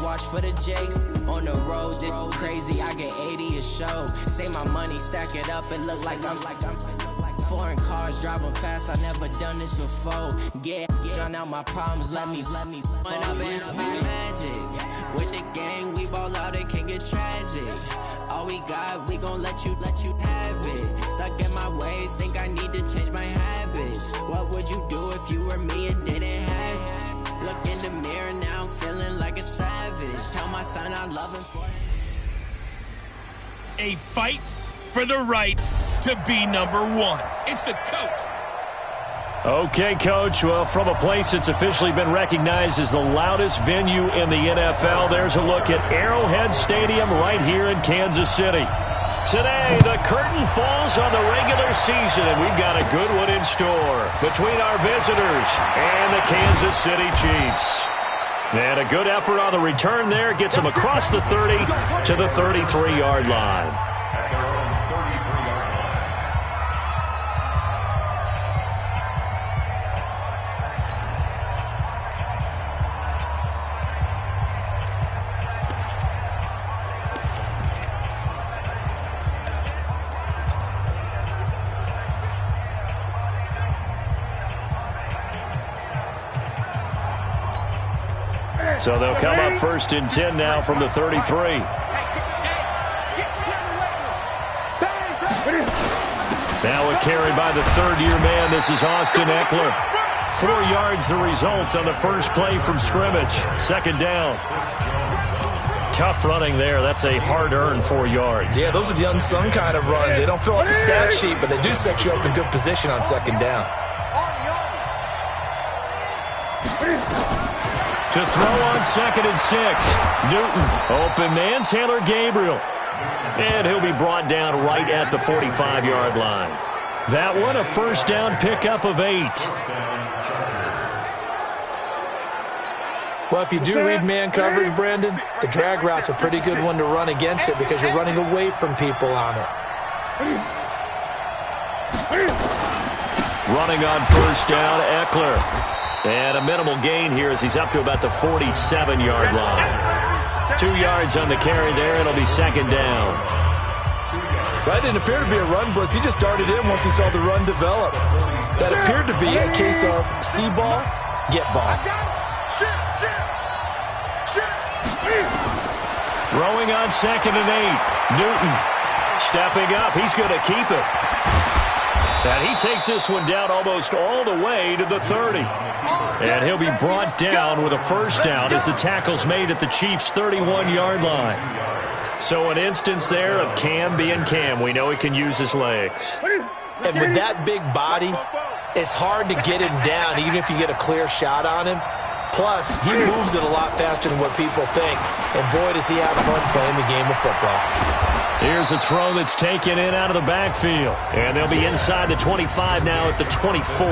watch for the jakes. On the road, this crazy, I get 80 a show. Say my money, stack it up, it look like I'm foreign cars, driving fast, I never done this before. Drown out my problems, let me When up and up is magic. With the gang, we ball out, it can get tragic. All we got, we gon' let you have it. Stuck in my ways, think I need to change my habits. What would you do if you were me and didn't have it? Look in the mirror now, I'm feeling like a savage. Tell my son I love him for a fight for the right to be number one. It's the coach. Okay, Coach. Well, from a place that's officially been recognized as the loudest venue in the NFL, there's a look at Arrowhead Stadium right here in Kansas City. Today, the curtain falls on the regular season, and we've got a good one in store between our visitors and the Kansas City Chiefs. And a good effort on the return there gets them across the 30 to the 33-yard line. So they'll come up first and 10 now from the 33. Now a carry by the third-year man. This is Austin Eckler. 4 yards the result on the first play from scrimmage. Second down. Tough running there. That's a hard-earned 4 yards. Yeah, those are the unsung kind of runs. They don't fill out the stat sheet, but they do set you up in good position on second down. To throw on 2nd and 6. Newton, open man, Taylor Gabriel. And he'll be brought down right at the 45-yard line. That one, a first down pickup of 8. Well, if you do read man coverage, Brandon, the drag route's a pretty good one to run against it because you're running away from people on it. Running on first down, Eckler. And a minimal gain here as he's up to about the 47-yard line. 2 yards on the carry there. It'll be second down. That didn't appear to be a run blitz. He just darted in once he saw the run develop. That appeared to be a case of see ball, get ball. Throwing on 2nd and 8. Newton stepping up. He's going to keep it. And he takes this one down almost all the way to the 30. And he'll be brought down with a first down as the tackle's made at the Chiefs' 31-yard line. So an instance there of Cam being Cam. We know he can use his legs. And with that big body, it's hard to get him down even if you get a clear shot on him. Plus, he moves it a lot faster than what people think. And boy, does he have fun playing the game of football. Here's a throw that's taken in out of the backfield. And they'll be inside the 25 now at the 24.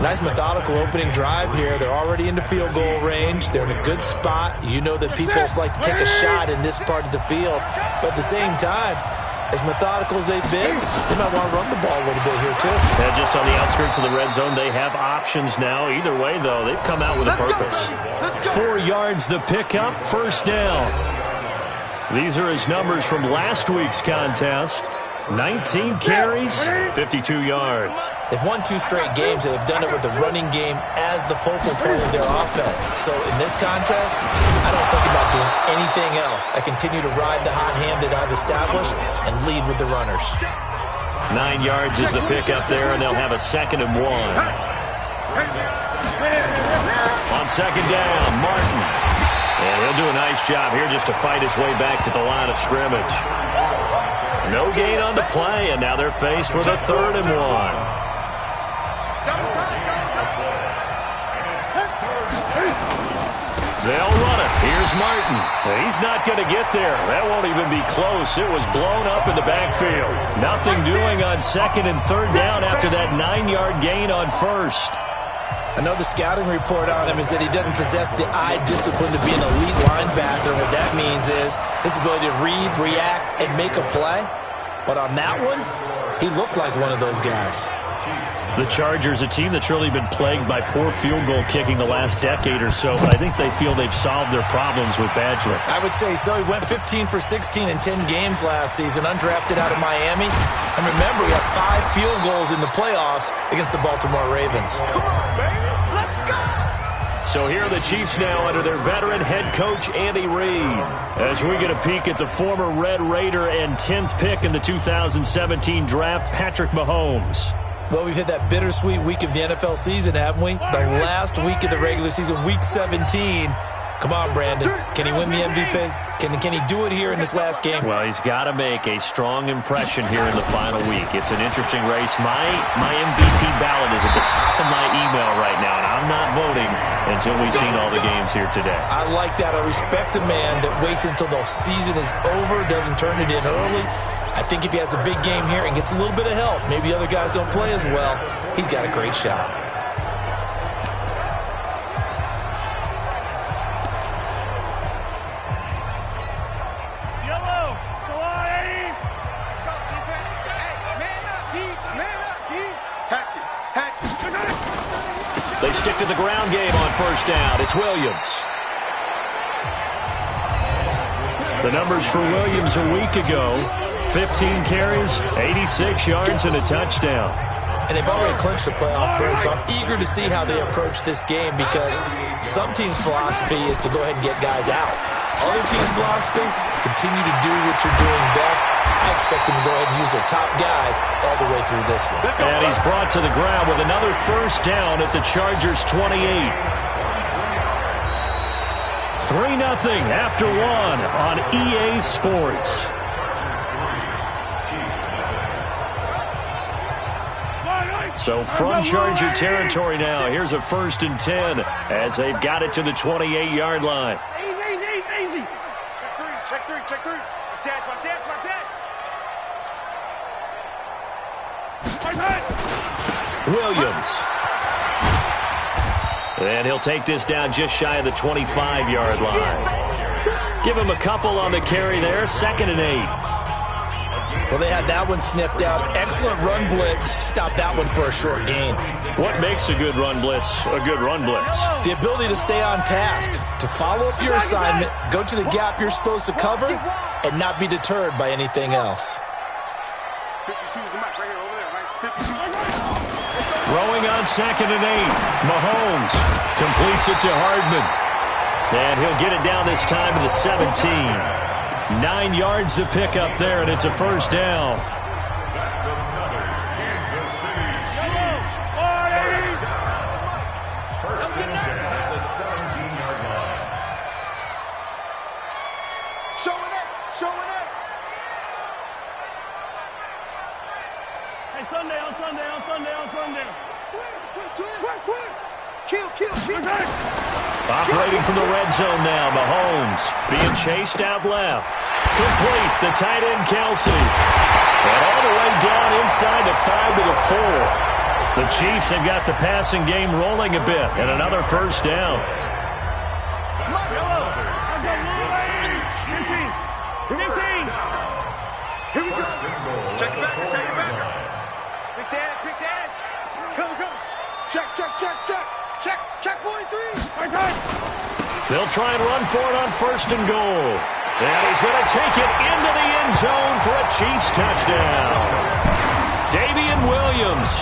Nice methodical opening drive here. They're already into field goal range. They're in a good spot. You know that people like to take a shot in this part of the field. But at the same time, as methodical as they've been, they might want to run the ball a little bit here too. And just on the outskirts of the red zone, they have options now. Either way, though, they've come out with a purpose. 4 yards the pickup, first down. These are his numbers from last week's contest. 19 carries, 52 yards. They've won 2 straight games, and they've done it with the running game as the focal point of their offense. So in this contest, I don't think about doing anything else. I continue to ride the hot hand that I've established and lead with the runners. 9 yards is the pickup there, and they'll have a 2nd and 1. On second down, Martin. And he'll do a nice job here just to fight his way back to the line of scrimmage. No gain on the play, and now they're faced with a 3rd and 1. They'll run it. Here's Martin. He's not going to get there. That won't even be close. It was blown up in the backfield. Nothing doing on 2nd and 3rd down after that 9-yard gain on 1st. I know the scouting report on him is that he doesn't possess the eye discipline to be an elite linebacker. What that means is his ability to read, react, and make a play. But on that one, he looked like one of those guys. The Chargers, a team that's really been plagued by poor field goal kicking the last decade or so, but I think they feel they've solved their problems with Badgley. I would say so. He went 15 for 16 in 10 games last season, undrafted out of Miami. And remember, he had 5 field goals in the playoffs against the Baltimore Ravens. Come on, baby. Let's go. So here are the Chiefs now under their veteran head coach, Andy Reid. As we get a peek at the former Red Raider and 10th pick in the 2017 draft, Patrick Mahomes. Well, we've hit that bittersweet week of the NFL season, haven't we? The last week of the regular season, week 17. Come on, Brandon. Can he win the MVP? Can he do it here in this last game? Well, he's got to make a strong impression here in the final week. It's an interesting race. My MVP ballot is at the top of my email right now, and I'm not voting until we've seen all the games here today. I like that. I respect a man that waits until the season is over, doesn't turn it in early. I think if he has a big game here and gets a little bit of help, maybe other guys don't play as well, he's got a great shot. Yellow. Go on, Eddie. Let's go, defense. Hey, man up, D. Man up, D. Hatch it. Hatch it. They stick to the ground game on first down. It's Williams. The numbers for Williams a week ago: 15 carries, 86 yards, and a touchdown. And they've already clinched the playoff berth, so I'm eager to see how they approach this game because some teams' philosophy is to go ahead and get guys out. Other teams' philosophy, continue to do what you're doing best. I expect them to go ahead and use their top guys all the way through this one. And he's brought to the ground with another first down at the Chargers' 28. 3-0 after 1 on EA Sports. So from Charger territory now, here's a 1st and 10 as they've got it to the 28-yard line. Easy. Check three. Watch that. Williams. And he'll take this down just shy of the 25-yard line. Give him a couple on the carry there. 2nd and 8. Well, they had that one sniffed out. Excellent run blitz. Stop that one for a short gain. What makes a good run blitz a good run blitz? The ability to stay on task, to follow up your assignment, go to the gap you're supposed to cover, and not be deterred by anything else. 52 is the mic right here, over there, right? 52. Throwing on 2nd and 8. Mahomes completes it to Hardman. And he'll get it down this time to the 17. 9 yards to pick up there, and it's a first down. Showing up. Hey, Sunday. Kill. Operating from the red zone now, Mahomes being chased out left. Complete, the tight end Kelsey. And all the way down inside the 5 to the 4. The Chiefs have got the passing game rolling a bit, and another first down. Here we go. Check it back. Pick the edge. Come. Check 43. They'll try and run for it on 1st and goal. And he's going to take it into the end zone for a Chiefs touchdown. Damian Williams,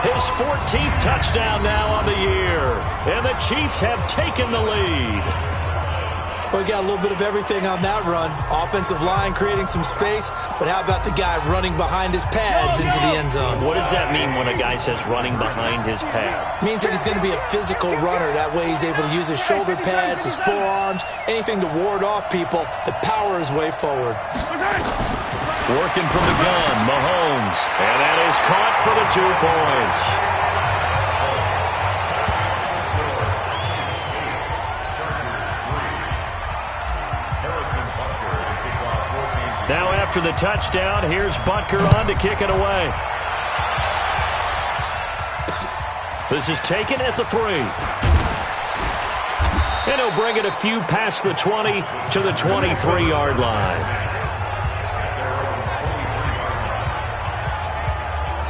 his 14th touchdown now on the year. And the Chiefs have taken the lead. Well, we got a little bit of everything on that run. Offensive line creating some space, but how about the guy running behind his pads into the end zone? What does that mean when a guy says running behind his pad? Means that he's going to be a physical runner. That way he's able to use his shoulder pads, his forearms, anything to ward off people and power his way forward. Working from the gun, Mahomes. And that is caught for the 2 points. Now after the touchdown, here's Butker on to kick it away. This is taken at the 3. And he'll bring it a few past the 20 to the 23-yard line.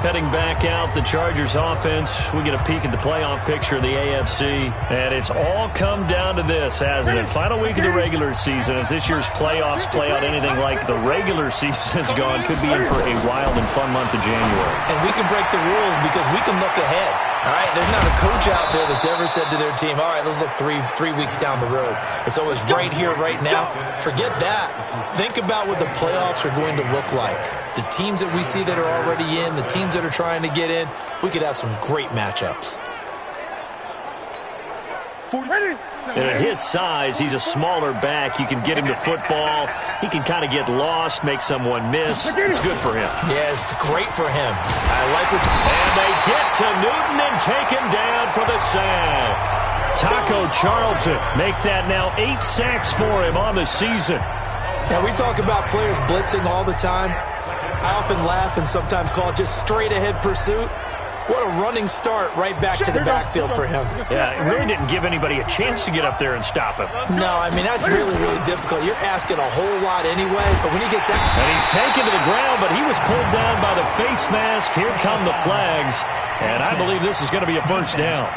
heading back out. The Chargers offense, we get a peek at the playoff picture of the AFC. And it's all come down to this, hasn't it? Final week of the regular season. As this year's playoffs play out anything like the regular season has gone, could be in for a wild and fun month of January. And we can break the rules because we can look ahead. All right, there's not a coach out there that's ever said to their team, all right, let's look three weeks down the road. It's always right here, right now. Forget that. Think about what the playoffs are going to look like. The teams that we see that are already in, the teams that are trying to get in, we could have some great matchups. And at his size, he's a smaller back. You can get him the football. He can kind of get lost, make someone miss. It's good for him. Yeah, it's great for him. I like it. And they get to Newton and take him down for the sack. Taco Charlton make that now 8 sacks for him on the season. Now, we talk about players blitzing all the time. I often laugh and sometimes call it just straight-ahead pursuit. What a running start right back to the backfield for him. Yeah, it really didn't give anybody a chance to get up there and stop him. No, I mean, that's really, really difficult. You're asking a whole lot anyway, but when he gets out... And he's taken to the ground, but he was pulled down by the face mask. Here come the flags, and I believe this is going to be a first down.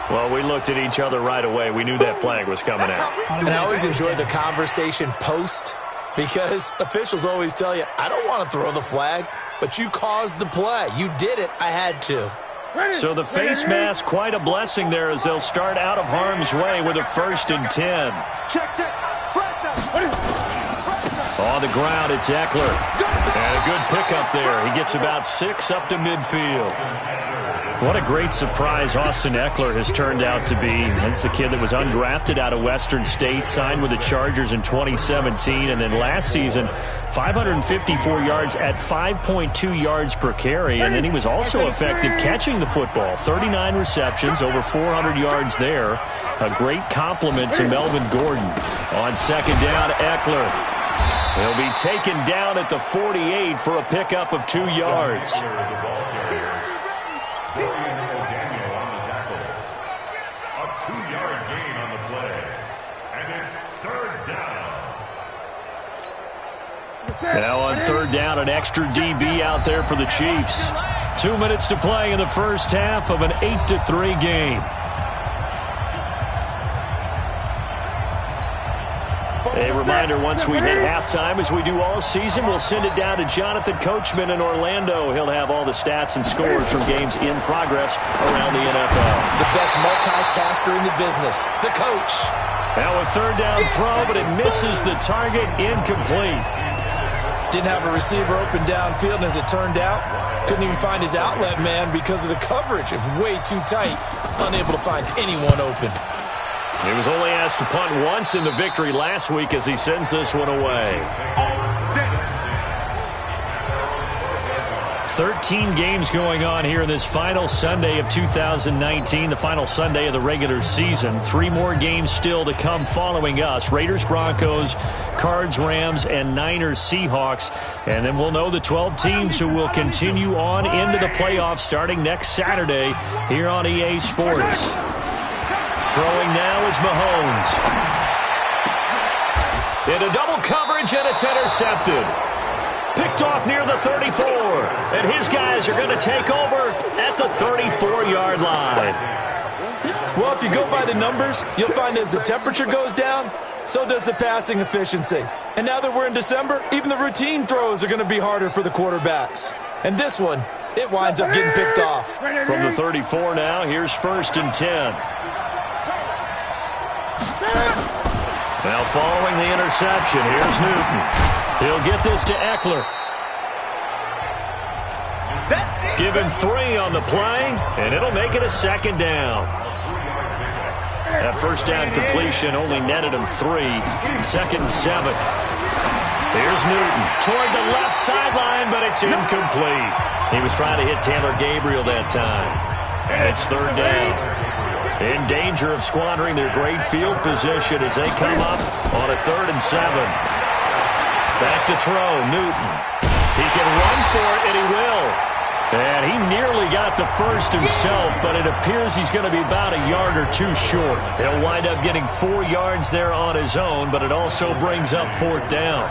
Well, we looked at each other right away. We knew that flag was coming out. And I always enjoy the conversation post, because officials always tell you, I don't want to throw the flag, but you caused the play. You did it. I had to. So the face mask, quite a blessing there as they'll start out of harm's way with a 1st and 10. Check. On the ground, it's Eckler. And a good pickup there. He gets about 6 up to midfield. What a great surprise Austin Eckler has turned out to be. That's the kid that was undrafted out of Western State, signed with the Chargers in 2017, and then last season, 554 yards at 5.2 yards per carry, and then he was also effective catching the football. 39 receptions, over 400 yards there. A great compliment to Melvin Gordon. On 2nd down, Eckler. He'll be taken down at the 48 for a pickup of 2 yards. Now on 3rd down, an extra DB out there for the Chiefs. 2 minutes to play in the first half of an 8-3 game. A reminder, once we hit halftime, as we do all season, we'll send it down to Jonathan Coachman in Orlando. He'll have all the stats and scores from games in progress around the NFL. The best multitasker in the business, the coach. Now a 3rd down throw, but it misses the target, incomplete. Didn't have a receiver open downfield, and as it turned out, couldn't even find his outlet man because of the coverage. It was way too tight, unable to find anyone open. He was only asked to punt once in the victory last week as he sends this one away. 13 games going on here in this final Sunday of 2019, the final Sunday of the regular season. 3 more games still to come following us. Raiders, Broncos, Cards, Rams, and Niners, Seahawks. And then we'll know the 12 teams who will continue on into the playoffs starting next Saturday here on EA Sports. Throwing now is Mahomes. Into double coverage, and it's intercepted. Picked off near the 34. And his guys are going to take over at the 34-yard line. Well, if you go by the numbers, you'll find as the temperature goes down, so does the passing efficiency. And now that we're in December, even the routine throws are going to be harder for the quarterbacks. And this one, it winds up getting picked off. From the 34 now, here's 1st and 10. Now following the interception, here's Newton. He'll get this to Eckler. Give him 3 on the play, and it'll make it a 2nd down. That 1st down completion only netted him 3. 2nd and 7. Here's Newton toward the left sideline, but it's incomplete. He was trying to hit Taylor Gabriel that time. And it's 3rd down. In danger of squandering their great field position as they come up on a 3rd and 7. Back to throw, Newton. He can run for it, and he will. And he nearly got the first himself, but it appears he's going to be about a yard or two short. He'll wind up getting 4 yards there on his own, but it also brings up 4th down.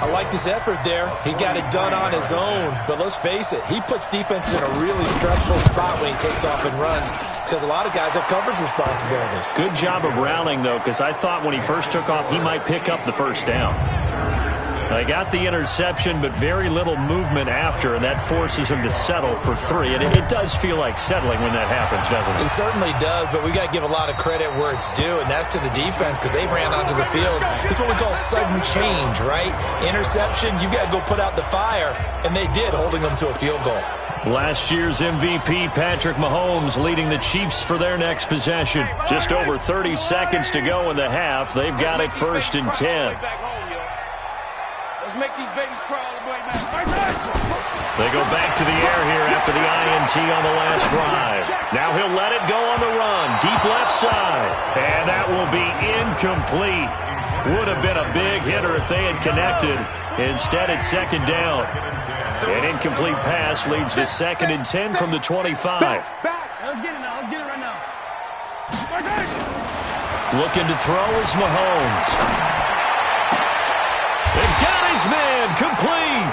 I liked his effort there. He got it done on his own. But let's face it, he puts defenses in a really stressful spot when he takes off and runs because a lot of guys have coverage responsibilities. Good job of rallying, though, because I thought when he first took off, he might pick up the first down. They got the interception, but very little movement after, and that forces him to settle for 3. And it does feel like settling when that happens, doesn't it? It certainly does, but we got to give a lot of credit where it's due, and that's to the defense because they ran onto the field. This is what we call sudden change, right? Interception, you've got to go put out the fire, and they did, holding them to a field goal. Last year's MVP, Patrick Mahomes, leading the Chiefs for their next possession. Just over 30 seconds to go in the half. They've got it 1st and 10. Let's make these babies crawl the way back. They go back to the air here after the INT on the last drive. Now he'll let it go on the run. Deep left side. And that will be incomplete. Would have been a big hitter if they had connected. Instead, it's 2nd down. An incomplete pass leads to 2nd and 10 from the 25. Back. Let's get it now. Let's get it right now. Looking to throw is Mahomes. They got his man complete.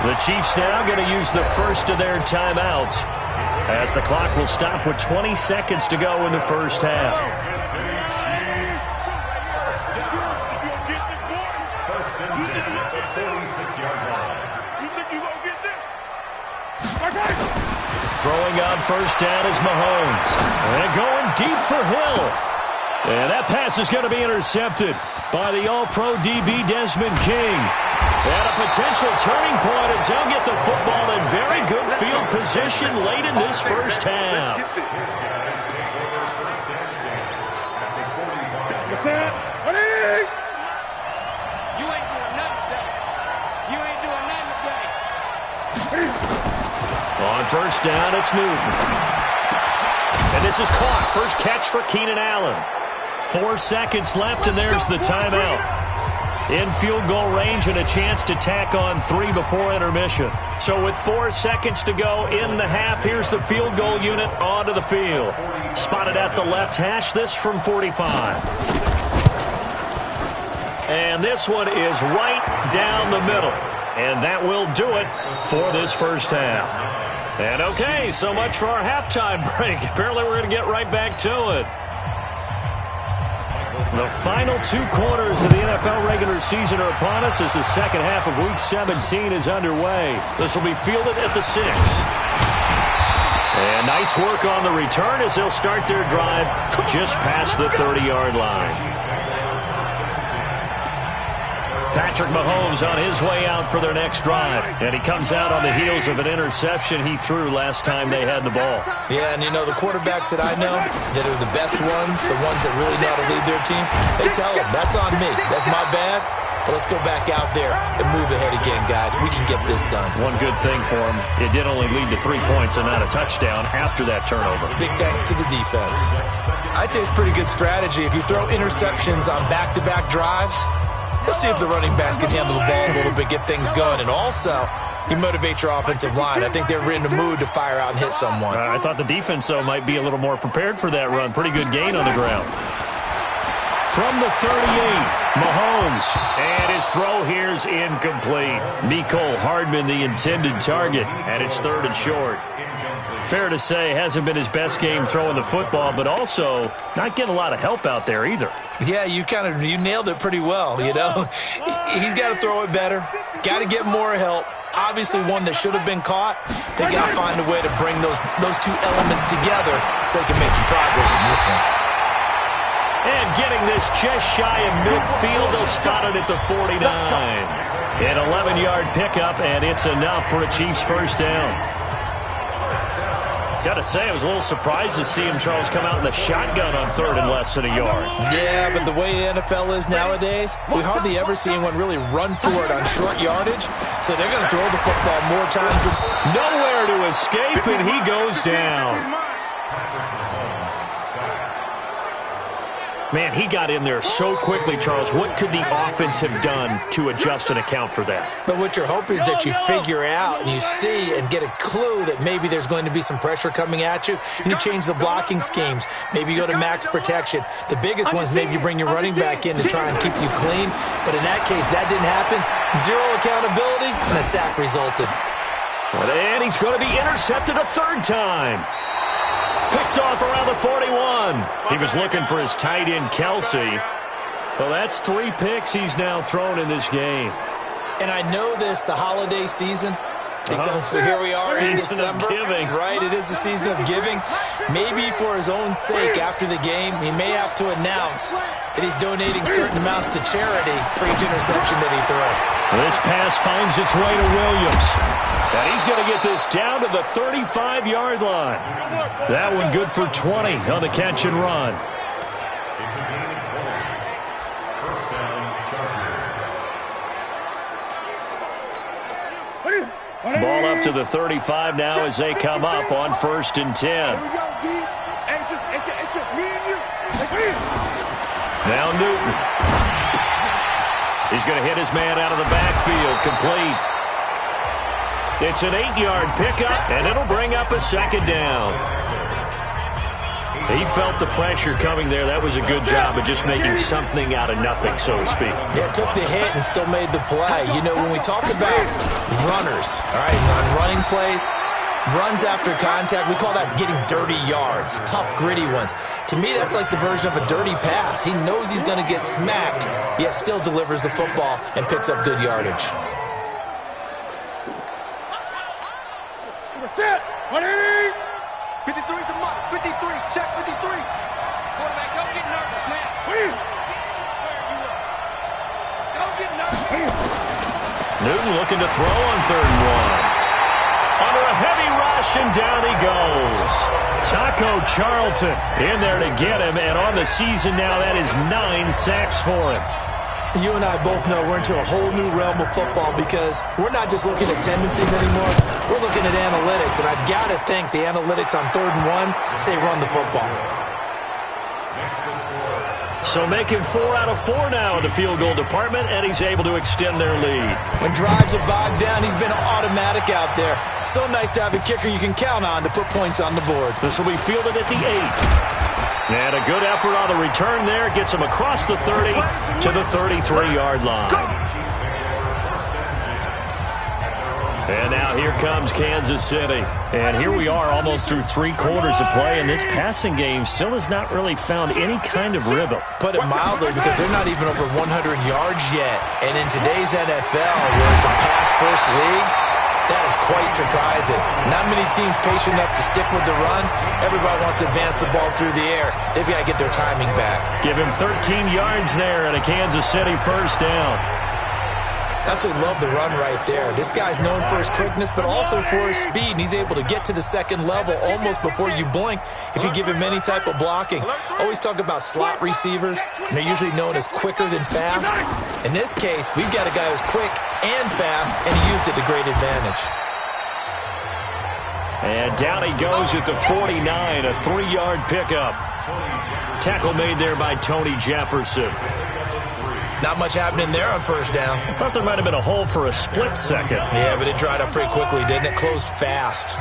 The Chiefs now going to use the first of their timeouts as the clock will stop with 20 seconds to go in the first half. Throwing on first down is Mahomes. And going deep for Hill. And that pass is going to be intercepted by the All-Pro DB Desmond King. And a potential turning point as they'll get the football in very good field position late in this first half. You ain't doing nothing today. You ain't doing nothing today. On first down, it's Newton. And this is caught. First catch for Keenan Allen. 4 seconds left, and there's the timeout. In field goal range and a chance to tack on 3 before intermission. So with 4 seconds to go in the half, here's the field goal unit onto the field. Spotted at the left hash, this from 45. And this one is right down the middle. And that will do it for this first half. And okay, so much for our halftime break. Apparently we're going to get right back to it. The final 2 quarters of the NFL regular season are upon us as the second half of Week 17 is underway. This will be fielded at the 6. And nice work on the return as they'll start their drive just past the 30-yard line. Patrick Mahomes on his way out for their next drive. And he comes out on the heels of an interception he threw last time they had the ball. Yeah, and you know, the quarterbacks that I know that are the best ones, the ones that really know how to lead their team, they tell them, that's on me. That's my bad. But let's go back out there and move ahead again, guys. We can get this done. One good thing for him, it did only lead to 3 points and not a touchdown after that turnover. Big thanks to the defense. I'd say it's pretty good strategy. If you throw interceptions on back-to-back drives, let's see if the running backs can handle the ball a little bit, get things going. And also, you motivate your offensive line. I think they're in the mood to fire out and hit someone. I thought the defense, though, might be a little more prepared for that run. Pretty good gain on the ground. From the 38, Mahomes. And his throw here's incomplete. Mecole Hardman, the intended target, and it's 3rd and short. Fair to say, hasn't been his best game throwing the football, but also not getting a lot of help out there either. Yeah, you nailed it pretty well, you know. He's got to throw it better, got to get more help. Obviously one that should have been caught. They got to find a way to bring those 2 elements together so they can make some progress in this one. And getting this just shy of midfield, they'll spot it at the 49. An 11-yard pickup, and it's enough for a Chiefs first down. Got to say, I was a little surprised to see him, Charles, come out in the shotgun on 3rd and less than a yard. Yeah, but the way the NFL is nowadays, we hardly ever see anyone really run for it on short yardage. So they're going to throw the football more times than... Nowhere to escape, and he goes down. Man, he got in there so quickly, Charles. What could the offense have done to adjust and account for that? But what you're hoping is that you figure out and you see and get a clue that maybe there's going to be some pressure coming at you, and you change the blocking schemes. Maybe you go to max protection. The biggest one is maybe you bring your running back in to try and keep you clean. But in that case, that didn't happen. Zero accountability, and a sack resulted. And he's going to be intercepted a third time. Picked off around the 41. He was looking for his tight end, Kelsey. Well, that's 3 picks he's now thrown in this game. And I know this, the holiday season, because here we are in December. Giving. Right, it is the season of giving. Maybe for his own sake after the game, he may have to announce that he's donating certain amounts to charity for each interception that he throws. This pass finds its way to Williams. And he's going to get this down to the 35-yard line. That one good for 20 on the catch and run. Ball up to the 35 now as they come up on 1st and 10. It's just me and you. Now Newton. He's going to hit his man out of the backfield, complete. It's an 8-yard pickup, and it'll bring up a 2nd down. He felt the pressure coming there. That was a good job of just making something out of nothing, so to speak. Yeah, took the hit and still made the play. You know, when we talk about runners, all right, on running plays, runs after contact, we call that getting dirty yards, tough, gritty ones. To me, that's like the version of a dirty pass. He knows he's going to get smacked, yet still delivers the football and picks up good yardage. Set. 53's the mark. 53. Check 53. Quarterback, don't get nervous, man. Don't get nervous. Newton looking to throw on 3rd and 1. Under a heavy rush, and down he goes. Taco Charlton in there to get him, and on the season now, that is 9 sacks for him. You and I both know we're into a whole new realm of football because we're not just looking at tendencies anymore. We're looking at analytics, and I've got to think the analytics on 3rd and 1 say run the football. So making 4 out of 4 now in the field goal department, and he's able to extend their lead. When drives are bogged down, he's been automatic out there. So nice to have a kicker you can count on to put points on the board. This will be fielded at the 8. And a good effort on the return there. Gets him across the 30 to the 33-yard line. And now here comes Kansas City. And here we are almost through 3 quarters of play, and this passing game still has not really found any kind of rhythm. Put it mildly, because they're not even over 100 yards yet. And in today's NFL, where it's a pass-first league, that is quite surprising. Not many teams patient enough to stick with the run. Everybody wants to advance the ball through the air. They've got to get their timing back. Give him 13 yards there and a Kansas City 1st down. Absolutely love the run right there. This guy's known for his quickness, but also for his speed. And he's able to get to the 2nd level almost before you blink if you give him any type of blocking. Always talk about slot receivers, and they're usually known as quicker than fast. In this case, we've got a guy who's quick and fast, and he used it to great advantage. And down he goes at the 49, a 3-yard pickup. Tackle made there by Tony Jefferson. Not much happening there on 1st down. I thought there might have been a hole for a split second. Yeah, but it dried up pretty quickly, didn't it? Closed fast.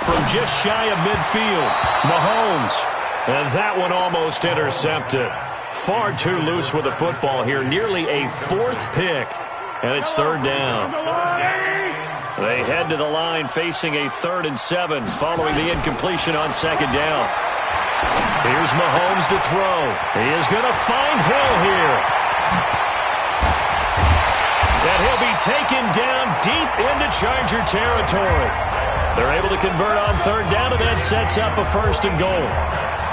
From just shy of midfield, Mahomes. And that one almost intercepted. Far too loose with the football here. Nearly a 4th pick. And it's 3rd down. They head to the line facing a 3rd and 7 following the incompletion on 2nd down. Here's Mahomes to throw. He is going to find Hill here. And he'll be taken down deep into Charger territory. They're able to convert on 3rd down, and that sets up a 1st and goal.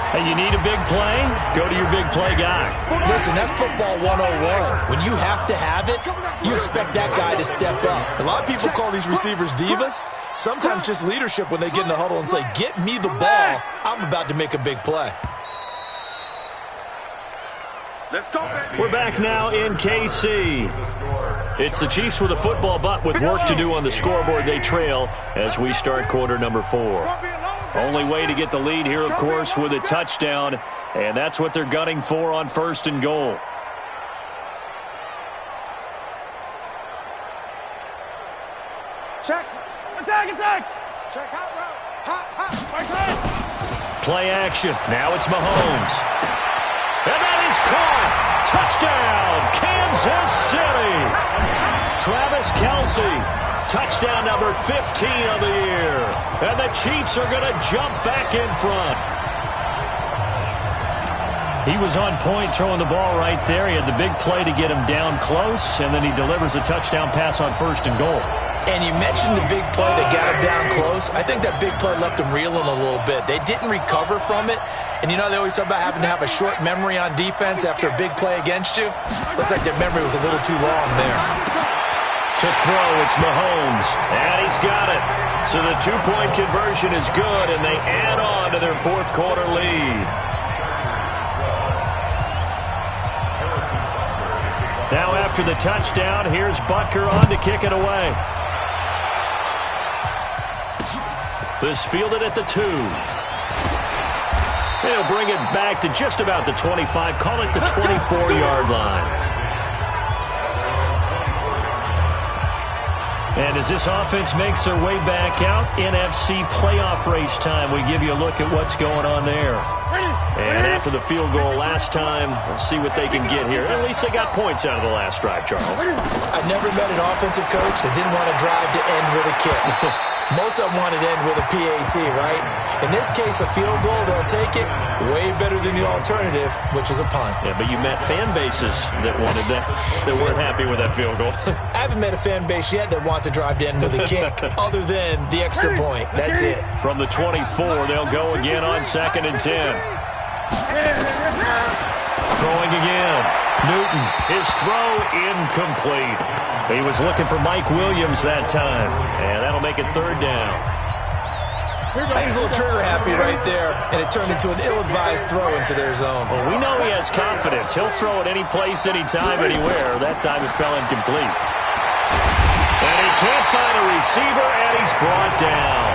Hey, you need a big play? Go to your big play guy. Listen, that's football 101. When you have to have it, you expect that guy to step up. A lot of people call these receivers divas. Sometimes just leadership when they get in the huddle and say, get me the ball. I'm about to make a big play. Let's go, baby. We're back now in KC. It's the Chiefs with a football, but with work to do on the scoreboard. They trail as we start quarter number 4. Only way to get the lead here, of course, with a touchdown, and that's what they're gunning for on 1st and goal. Check. Attack. Check out route. Hot. Play action. Now it's Mahomes. And that is caught. Touchdown, Kansas City. Travis Kelce. Touchdown number 15 of the year. And the Chiefs are going to jump back in front. He was on point throwing the ball right there. He had the big play to get him down close, and then he delivers a touchdown pass on 1st and goal. And you mentioned the big play that got him down close. I think that big play left him reeling a little bit. They didn't recover from it. And you know they always talk about having to have a short memory on defense after a big play against you? Looks like their memory was a little too long there. To throw, it's Mahomes. And he's got it. So the 2-point conversion is good, and they add on to their 4th quarter lead. Now after the touchdown, here's Butker on to kick it away. This fielded at the 2. They'll bring it back to just about the 25. Call it the 24-yard line. And as this offense makes their way back out, NFC playoff race time. We give you a look at what's going on there. And after the field goal last time, we'll see what they can get here. At least they got points out of the last drive, Charles. I've never met an offensive coach that didn't want to drive to end with a kick. Most of them wanted to end with a PAT, right? In this case, a field goal, they'll take it. Way better than the alternative, which is a punt. Yeah, but you met fan bases that wanted that, that weren't happy with that field goal. I haven't met a fan base yet that wants to drive to end with a kick, other than the extra point. That's it. From the 24, they'll go again on 2nd and 10. Throwing again. Newton, his throw incomplete. He was looking for Mike Williams that time, and that'll make it 3rd down. He's a little trigger happy right there, and it turned into an ill-advised throw into their zone. Well, we know he has confidence. He'll throw it any place, anytime, anywhere. That time it fell incomplete. And he can't find a receiver, and he's brought down.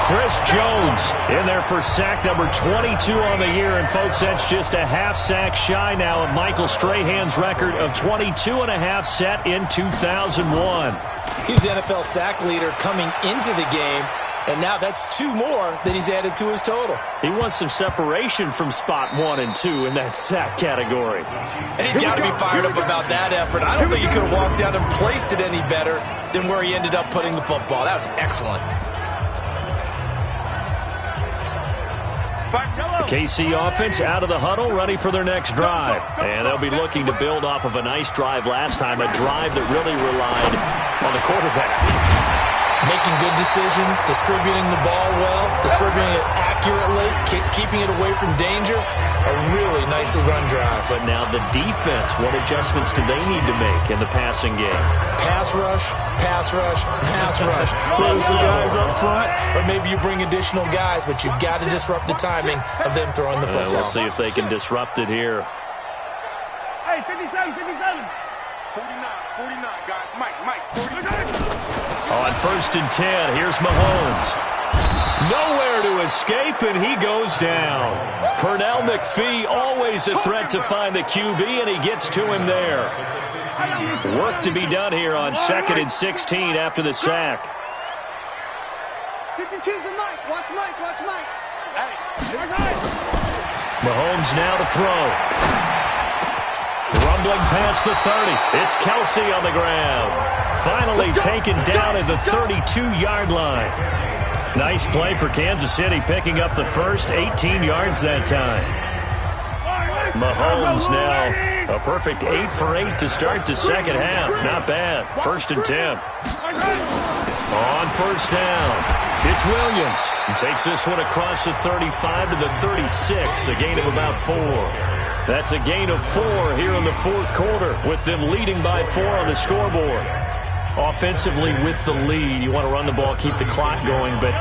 Chris Jones in there for sack number 22 on the year. And, folks, that's just a half sack shy now of Michael Strahan's record of 22.5 set in 2001. He's the NFL sack leader coming into the game, and now that's 2 more that he's added to his total. He wants some separation from spot 1 and 2 in that sack category. And he's got to be fired up about that effort. I don't think he could have walked down and placed it any better than where he ended up putting the football. That was excellent. The KC offense out of the huddle, ready for their next drive. And they'll be looking to build off of a nice drive last time, a drive that really relied on the quarterback. Making good decisions, distributing the ball well, distributing it accurately, keeping it away from danger. A really nicely run drive. But now the defense, what adjustments do they need to make in the passing game? Pass rush, pass rush, pass rush. Lose the guys up front, or maybe you bring additional guys, but you've got to disrupt the timing of them throwing the football. We'll see if they can disrupt it here. Hey, 57. 49, guys. Mike, 49. On 1st and 10, here's Mahomes. Nowhere to escape, and he goes down. Pernell McPhee, always a threat to find the QB, and he gets to him there. Work to be done here on 2nd and 16 after the sack. 52's the Mike. Watch Mike. Hey. Mahomes now to throw. Rumbling past the 30. It's Kelce on the ground. Finally taken down at the 32-yard line. Nice play for Kansas City, picking up the first 18 yards that time. Mahomes now a perfect 8 for 8 to start the second half. Not bad. 1st and 10. On 1st down, it's Williams. He takes this one across the 35 to the 36, a gain of about 4. That's a gain of 4 here in the 4th quarter, with them leading by 4 on the scoreboard. Offensively with the lead, you want to run the ball, keep the clock going, but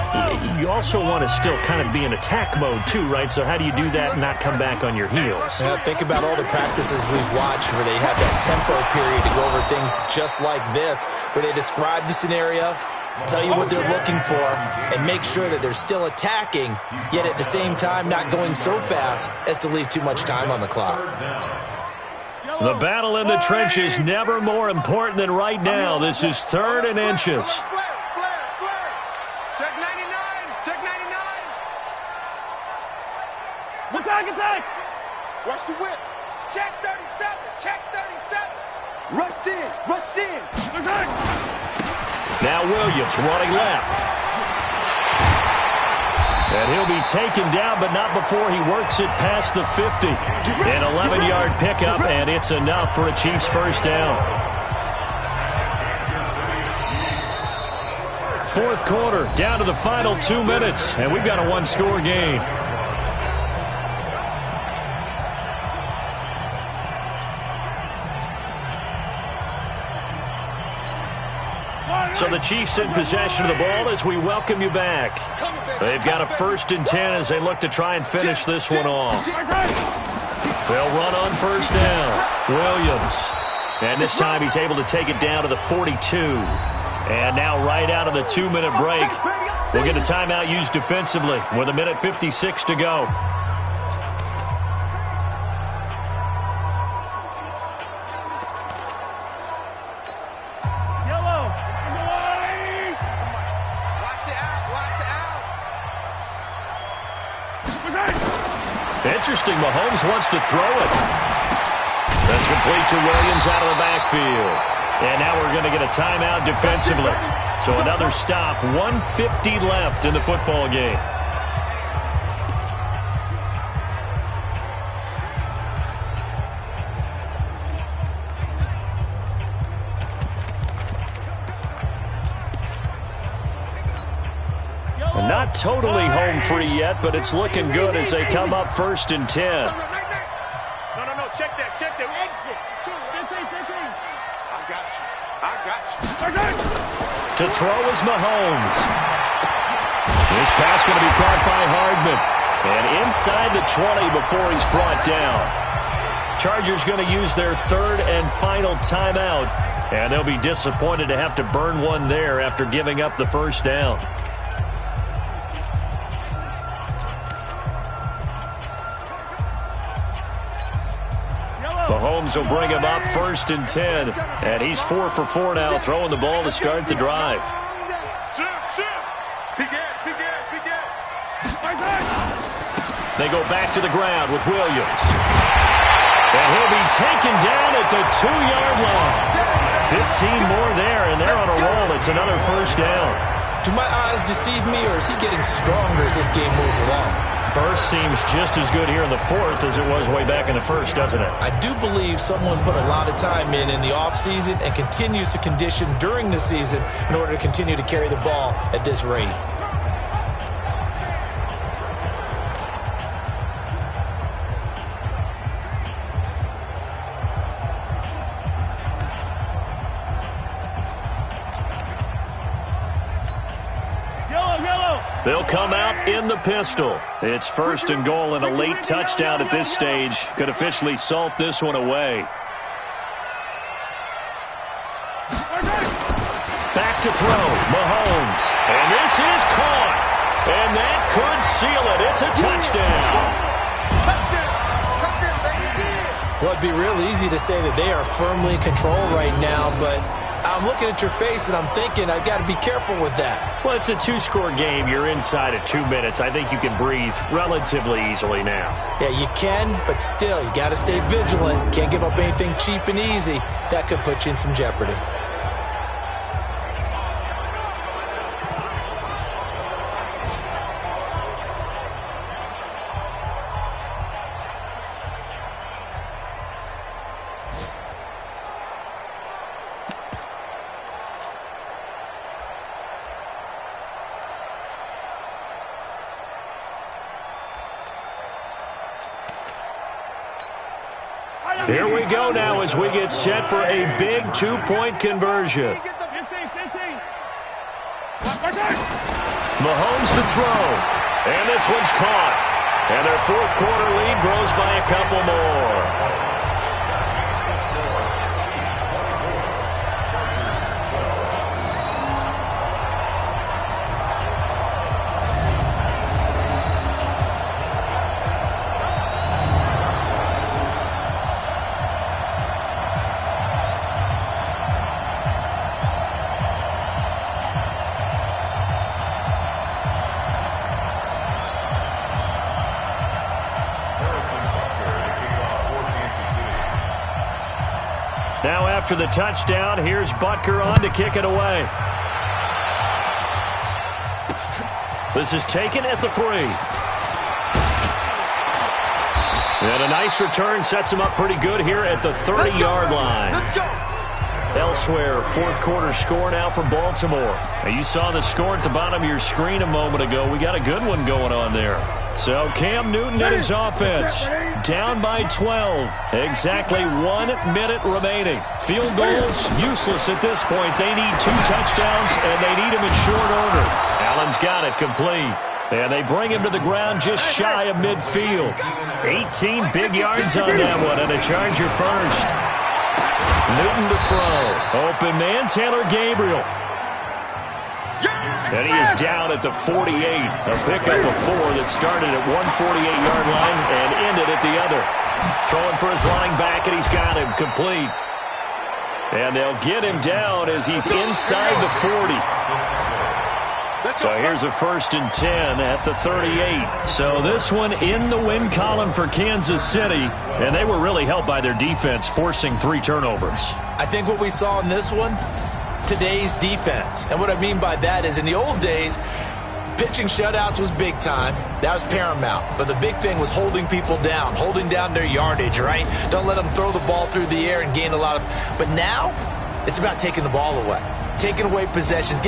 you also want to still kind of be in attack mode too, right? So how do you do that and not come back on your heels? Yeah, think about all the practices we've watched where they have that tempo period to go over things just like this, where they describe the scenario, tell you what they're looking for, and make sure that they're still attacking, yet at the same time not going so fast as to leave too much time on the clock. The battle in the trenches never more important than right now. This is 3rd and inches. Check 99. Check 99. Attack. Watch the whip. Check 37. Check 37. Rush in. Now Williams running left. And he'll be taken down, but not before he works it past the 50. An 11-yard pickup, and it's enough for a Chiefs first down. 4th quarter, down to the final 2 minutes, and we've got a one-score game. So the Chiefs in possession of the ball as we welcome you back. They've got a 1st and 10 as they look to try and finish this one off. They'll run on 1st down. Williams. And this time he's able to take it down to the 42. And now right out of the 2-minute break, we'll get a timeout used defensively with 1:56 to go. Interesting, Mahomes wants to throw it. That's complete to Williams out of the backfield. And now we're going to get a timeout defensively. So another stop, 1:50 left in the football game. Not totally home free yet, but it's looking good as they come up 1st and 10. No. Check that. Exit. 15. I got you. To throw is Mahomes. This pass going to be caught by Hardman. And inside the 20 before he's brought down. Chargers going to use their 3rd and final timeout. And they'll be disappointed to have to burn one there after giving up the 1st down. Mahomes will bring him up 1st and 10. And he's 4 for 4 now, throwing the ball to start the drive. They go back to the ground with Williams. And he'll be taken down at the 2-yard line. 15 more there, and they're on a roll. It's another 1st down. Do my eyes deceive me, or is he getting stronger as this game moves along? Burst seems just as good here in the 4th as it was way back in the 1st, doesn't it? I do believe someone put a lot of time in the offseason and continues to condition during the season in order to continue to carry the ball at this rate. They'll come out in the pistol. It's 1st and goal, and a late touchdown at this stage could officially salt this one away. Back to throw, Mahomes. And this is caught. And that could seal it. It's a touchdown. Well, it'd be real easy to say that they are firmly in control right now, but I'm looking at your face and I'm thinking I've got to be careful with that. Well, it's a 2-score game. You're inside at 2 minutes. I think you can breathe relatively easily now. Yeah, you can, but still, you got to stay vigilant. Can't give up anything cheap and easy. That could put you in some jeopardy. Here we go now as we get set for a big 2-point conversion. Mahomes to throw. And this one's caught. And their 4th quarter lead grows by a couple more. after the touchdown. Here's Butker on to kick it away. This is taken at the 3. And a nice return sets him up pretty good here at the 30-yard line. Elsewhere, fourth quarter score now for Baltimore. Now you saw the score at the bottom of your screen a moment ago. We got a good one going on there. So Cam Newton and his offense down by 12. Exactly 1 minute remaining. Field goals useless at this point. They need 2 touchdowns, and they need them in short order. Allen's got it complete. And they bring him to the ground just shy of midfield. 18 big yards on that one, and a Charger first. Newton to throw. Open man, Taylor Gabriel. And he is down at the 48. A pickup of 4 that started at 148-yard line and ended at the other. Throwing for his running back, and he's got him complete. And they'll get him down as he's inside the 40. So here's a 1st and 10 at the 38. So this one in the win column for Kansas City, and they were really helped by their defense, forcing 3 turnovers. I think what we saw in this one, today's defense. And what I mean by that is in the old days, pitching shutouts was big time. That was paramount. But the big thing was holding people down, holding down their yardage, right? Don't let them throw the ball through the air and gain a lot of... But now, it's about taking the ball away, taking away possessions.